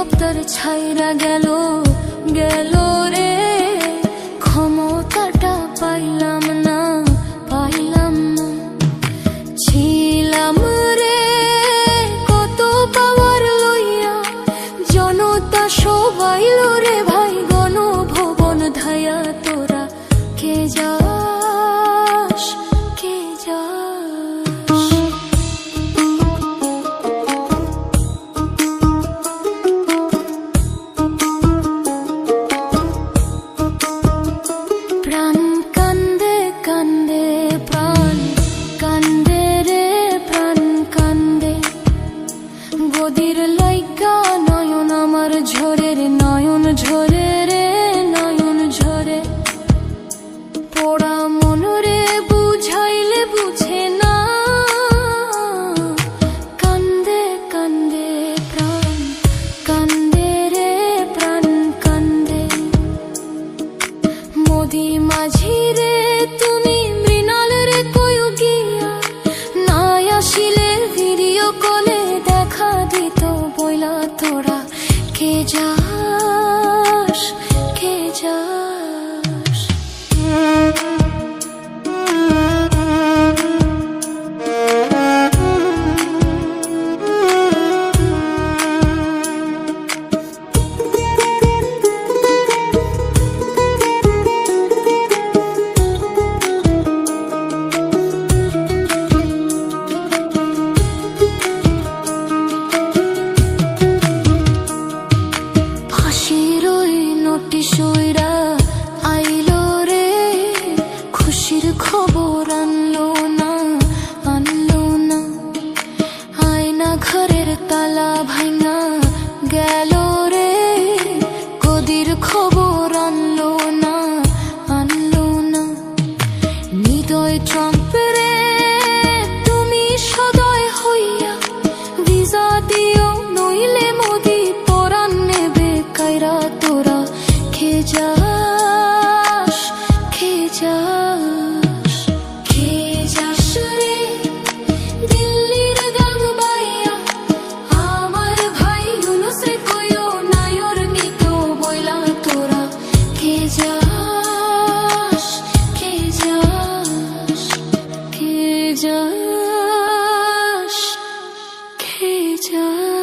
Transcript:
Helicopter ছাইরা গেল গেল রে, ক্ষমতাটা পাইলাম না পাইলাম না। ছিলাম রে কত পাওয়ার লইয়া, জনতা সবাই রে ভাই গণভবন ধায়া। তোরা কে যাস কে যাস, প্রাণ কান্দে কান্দে প্রাণ কান্দে রে প্রাণ কান্দে। গদির লাইগা নয়ন আমার ঝরে রে নয়ন ঝরে রে নয়ন ঝরে। পোড়া মন রে বুঝাইলে বুঝে না, কান্দে কান্দে প্রাণ কান্দে রে প্রাণ কান্দে। মোদি মাঝি রে তুমি মৃণাল রে কইও গিয়া, নাই আসিলে ভিডিও কলে দেখা দিত বইলা। তোরা কে যাস কে যাস, ফাঁসির ওই নোটিশ উইরা আইলো রে, খুশির খবর আনলো না আনলো না। আয়না ঘরের তালা ভাঙা গেল রে, গদির খবর আনলো না আনলো না। হৃদয় ট্রাম্প রে তুমি সদয় হইয়া, ভিসা দিও নইলে মোদি পরাণ নেবে কাইরা। তোরা কে যাস কে যাস কে যাস রে, দিল্লির গান বাইয়া আমার ভাই ইউনূস রে কইও নায়র নিত বইলা। তোরা কে যাস কে যাস কে যাস কে যাস।